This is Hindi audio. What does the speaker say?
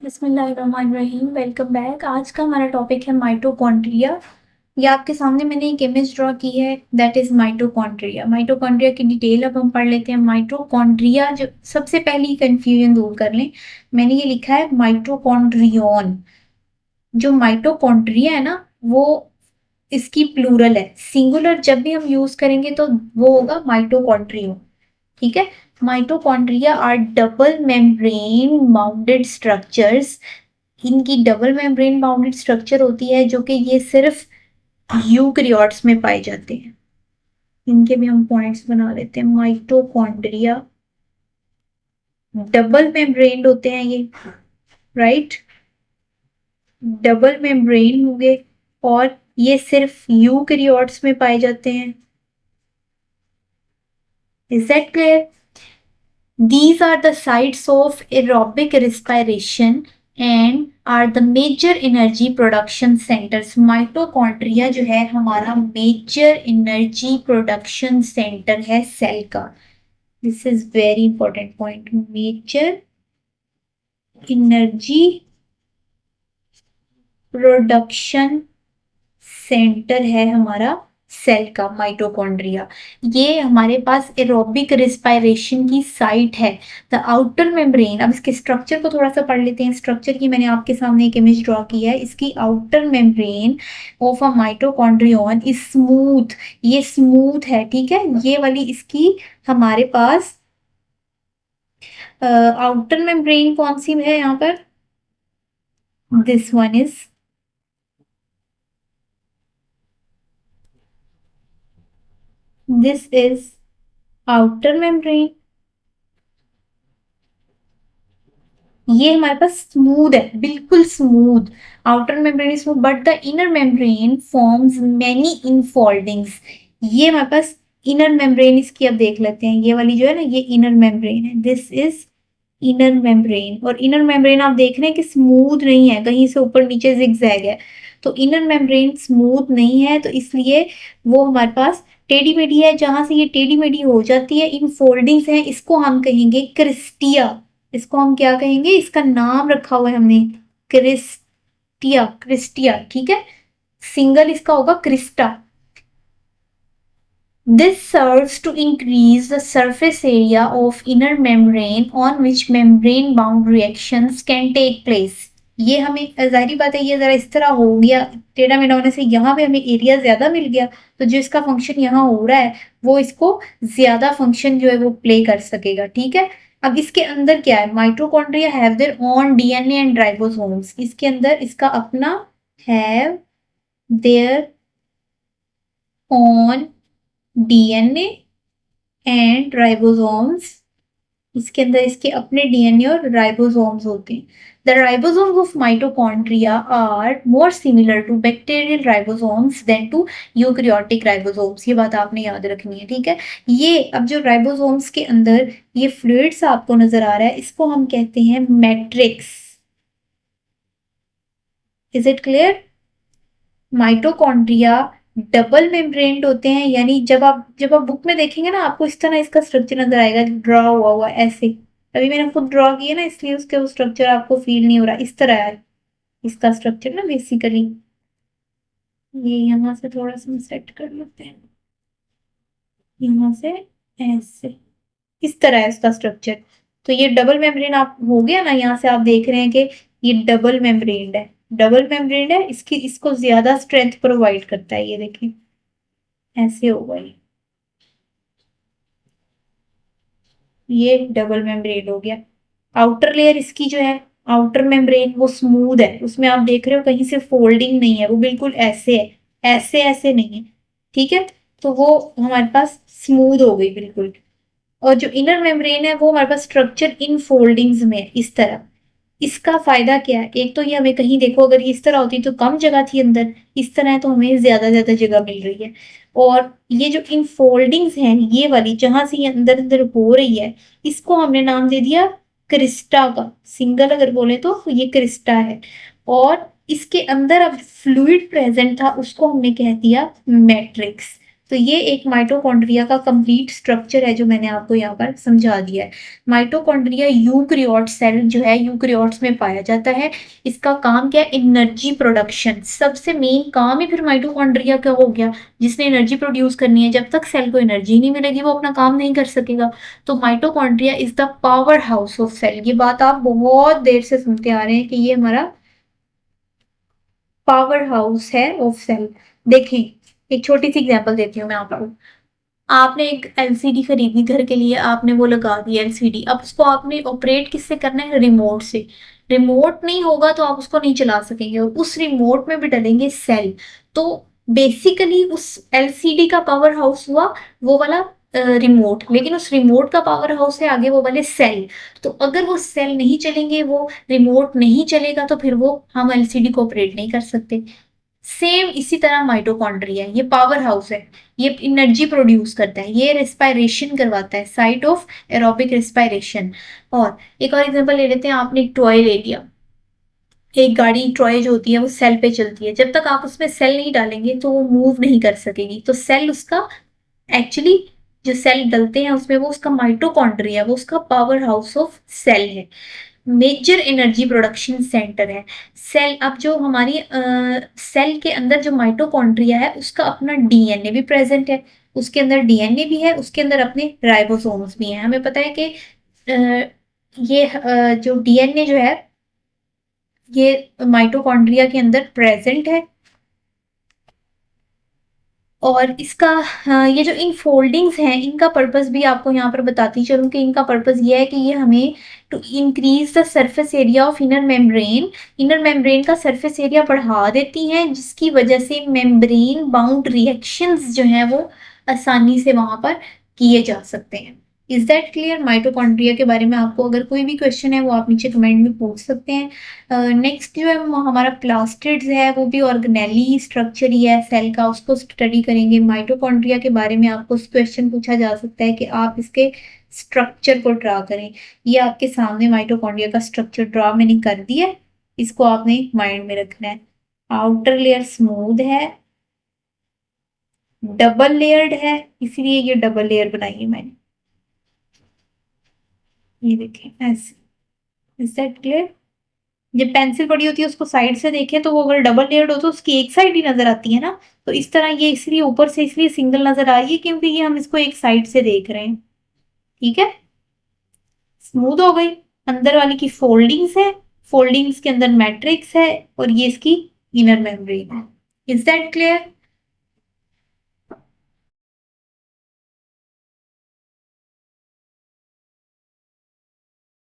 बिस्मिल्लाहिर्रहमानिर्रहीम। Welcome back. आज का हमारा टॉपिक है माइटोकॉन्ड्रिया। ये आपके सामने मैंने एक इमेज ड्रॉ की है, दैट इज माइटोकॉन्ड्रिया। माइटोकॉन्ड्रिया की डिटेल अब हम पढ़ लेते हैं। माइटोकॉन्ड्रिया जो सबसे पहली कंफ्यूजन दूर कर लें, मैंने ये लिखा है माइटोकॉन्ड्रियन। जो माइटोकॉन्ड्रिया है ना, वो इसकी प्लूरल है। सिंगुलर जब भी हम यूज करेंगे तो वो होगा माइटोकॉन्ड्रियो। ठीक है। Mitochondria are double membrane bounded structures. इनकी डबल मेम्ब्रेन बाउंडेड स्ट्रक्चर होती है जो कि ये सिर्फ यूकैरियोट्स में पाए जाते हैं। इनके भी हम पॉइंट्स बना लेते हैं। माइटोकॉन्ड्रिया डबल मेम्ब्रेन होते हैं ये, राइट। डबल मेम्ब्रेन होंगे और ये सिर्फ यूकैरियोट्स में पाए जाते हैं। Is that clear? These are the sites of aerobic respiration and are the major energy production centers. Mitochondria जो है हमारा मेजर एनर्जी प्रोडक्शन सेंटर है सेल का। This is very important point. Major energy production centre है हमारा सेल का माइटोकॉन्ड्रिया। ये हमारे पास एरोबिक रिस्पायरेशन की साइट है। द आउटर मेम्ब्रेन, अब इसके स्ट्रक्चर को थोड़ा सा पढ़ लेते हैं। स्ट्रक्चर की मैंने आपके सामने एक इमेज ड्रॉ की है। इसकी outer membrane of a mitochondrion is smooth. ये स्मूथ है, ठीक है। ये वाली इसकी हमारे पास आउटर मेम्ब्रेन कौन सी है यहाँ पर? This one is, this is outer membrane. ये हमारे पास स्मूथ है, बिल्कुल smooth. Outer membrane smooth but the inner membrane forms many infoldings. ये हमारे पास इनर मेम्ब्रेन, इसकी अब देख लेते हैं। ये वाली जो है ना, ये इनर मेम्ब्रेन है। This is inner membrane. और इनर मेम्ब्रेन आप देख रहे हैं कि स्मूथ नहीं है, कहीं से ऊपर नीचे जिगजैग है। तो इनर मेम्ब्रेन स्मूथ नहीं है, तो इसलिए वो हमारे पास टेढ़ी मेढ़ी है। जहां से ये टेढ़ी मेढ़ी हो जाती है, इन फोल्डिंग्स हैं, इसको हम कहेंगे क्रिस्टिया। इसको हम क्या कहेंगे? इसका नाम रखा हुआ है हमने, क्रिस्टिया। क्रिस्टिया, ठीक है। सिंगल इसका होगा Crysta. This serves to increase the surface area of inner membrane on which membrane bound reactions can take place. ये हमें जाहिर बात है, ये जरा इस तरह हो गया टेढ़ा मेढ़ा होने से, यहाँ पे हमें एरिया ज्यादा मिल गया, तो जो इसका फंक्शन यहाँ हो रहा है वो इसको ज्यादा फंक्शन जो है वो प्ले कर सकेगा, ठीक है। अब इसके अंदर क्या है? Mitochondria have their own DNA and ribosomes. इसके अंदर इसका अपना have their own DNA and ribosomes. इसके अंदर इसके अपने डीएनए और राइबोसोम्स होते हैं। The ribosomes of mitochondria are more similar to bacterial ribosomes than to eukaryotic ribosomes. ये बात आपने याद रखनी है, ठीक है। ये अब जो राइबोसोम्स के अंदर ये फ्लूइड्स आपको नजर आ रहा है, इसको हम कहते हैं matrix. Is it clear? Mitochondria double membraned होते हैं, यानी जब आप बुक में देखेंगे ना, आपको इस तरह इसका स्ट्रक्चर नजर आएगा, ड्रॉ हुआ हुआ ऐसे। अभी मैंने खुद ड्रॉ किया ना, इसलिए उसके वो स्ट्रक्चर आपको फील नहीं हो रहा। इस तरह है इसका स्ट्रक्चर ना बेसिकली। ये यहाँ से थोड़ा सा सेट कर लेते हैं, यहाँ से ऐसे, इस तरह है इसका स्ट्रक्चर। तो ये डबल मेम्ब्रेन आप हो गया ना, यहाँ से आप देख रहे हैं कि ये डबल मेम्ब्रेन है। डबल मेम्ब्रेन है, इसकी इसको ज्यादा स्ट्रेंथ प्रोवाइड करता है। ये देखिए ऐसे होगा ये डबल मेम्ब्रेन हो गया। आउटर लेयर इसकी जो है, आउटर मेम्ब्रेन वो स्मूथ है, उसमें आप देख रहे हो कहीं से फोल्डिंग नहीं है, वो बिल्कुल ऐसे है, ऐसे ऐसे नहीं है, ठीक है। तो वो हमारे पास स्मूथ हो गई बिल्कुल। और जो इनर मेम्ब्रेन है वो हमारे पास स्ट्रक्चर इन फोल्डिंग्स में है, इस तरह। इसका फायदा क्या है? एक तो ये हमें कहीं देखो, अगर ये इस तरह होती तो कम जगह थी अंदर, इस तरह है तो हमें ज्यादा ज्यादा जगह मिल रही है। और ये जो इन फोल्डिंग्स हैं, ये वाली जहां से ये अंदर अंदर हो रही है, इसको हमने नाम दे दिया क्रिस्टा का। सिंगल अगर बोले तो ये क्रिस्टा है। और इसके अंदर अब फ्लूइड प्रेजेंट था, उसको हमने कह दिया मैट्रिक्स। तो ये एक माइटोकॉन्ड्रिया का कंप्लीट स्ट्रक्चर है जो मैंने आपको यहाँ पर समझा दिया है। माइटोकॉन्ड्रिया यूकैरियोट सेल जो है यूकैरियोट्स में पाया जाता है। इसका काम क्या है? Energy production. सबसे मेन काम ही फिर माइटोकॉन्ड्रिया का हो गया, जिसने एनर्जी प्रोड्यूस करनी है। जब तक सेल को एनर्जी नहीं मिलेगी वो अपना काम नहीं कर सकेगा। तो mitochondria is the powerhouse of cell. ये बात आप बहुत देर से सुनते आ रहे हैं कि ये हमारा पावर हाउस है ऑफ सेल। देखें, एक छोटी सी एग्जांपल देती हूँ मैं आपको। आपने एक एलसीडी खरीदी घर के लिए, आपने वो लगा दी एलसीडी। अब उसको आपने ऑपरेट किससे करना है? रिमोट से। रिमोट नहीं होगा तो आप उसको नहीं चला सकेंगे, और उस रिमोट में भी डलेंगे सेल। तो बेसिकली उस एलसीडी का पावर हाउस हुआ वो वाला रिमोट, लेकिन उस रिमोट का पावर हाउस है आगे वो वाले सेल। तो अगर वो सेल नहीं चलेंगे, वो रिमोट नहीं चलेगा, तो फिर वो हम एलसीडी को ऑपरेट नहीं कर सकते। सेम इसी तरह माइटोकॉन्ड्रिया, ये पावर हाउस है, ये एनर्जी प्रोड्यूस करता है, ये रेस्पायरेशन करवाता है, साइट ऑफ एरोबिक रेस्पायरेशन। और एक और एग्जांपल ले लेते हैं। आपने एक टॉय ले लिया, एक गाड़ी टॉय जो होती है वो सेल पे चलती है। जब तक आप उसमें सेल नहीं डालेंगे तो वो मूव नहीं कर सकेगी। तो सेल उसका एक्चुअली, जो सेल डलते हैं उसमें, वो उसका माइटोकॉन्ड्रिया, वो उसका पावर हाउस ऑफ सेल है, मेजर एनर्जी प्रोडक्शन सेंटर है। सेल, अब जो हमारी सेल के अंदर जो माइटोकॉन्ड्रिया है उसका अपना डीएनए भी प्रेजेंट है। उसके अंदर डीएनए भी है, उसके अंदर अपने राइबोसोम्स भी हैं। हमें पता है कि ये जो डीएनए जो है ये माइटोकॉन्ड्रिया के अंदर प्रेजेंट है। और इसका ये जो इन फोल्डिंग्स हैं इनका पर्पस भी आपको यहाँ पर बताती चलूँ कि इनका पर्पस ये है कि ये हमें to increase the surface area of inner membrane. Inner membrane का सरफेस एरिया बढ़ा देती हैं, जिसकी वजह से मेम्ब्रेन बाउंड रिएक्शंस जो हैं वो आसानी से वहां पर किए जा सकते हैं। Is that clear? माइटोकॉन्ड्रिया के बारे में आपको अगर कोई भी क्वेश्चन है वो आप नीचे कमेंट में पूछ सकते हैं। नेक्स्ट जो है वो हमारा प्लास्टिड्स है, वो भी ऑर्गेनेली स्ट्रक्चर ही है सेल का, उसको स्टडी करेंगे। माइटोकॉन्ड्रिया के बारे में आपको क्वेश्चन पूछा जा सकता है कि आप इसके स्ट्रक्चर को ड्रा करें। ये आपके सामने माइटोकॉन्ड्रिया का स्ट्रक्चर ड्रा मैंने कर दिया है, इसको आपने माइंड में रखना है। आउटर लेयर स्मूथ है, डबल लेयर्ड है, इसलिए ये डबल लेयर बनाई है मैंने। ये देखें ऐसे। Is that clear? जब पेंसिल पड़ी होती है उसको साइड से देखें तो वो अगर डबल लेयर्ड हो तो उसकी एक साइड ही नजर आती है ना। तो इस तरह ये इसलिए ऊपर से इसलिए सिंगल नजर आ रही है क्योंकि ये हम इसको एक साइड से देख रहे हैं। ठीक है, स्मूथ हो गई। अंदर वाली की फोल्डिंग्स है, फोल्डिंग्स के अंदर मैट्रिक्स है, और ये इसकी इनर मेम्ब्रेन है। Is that clear?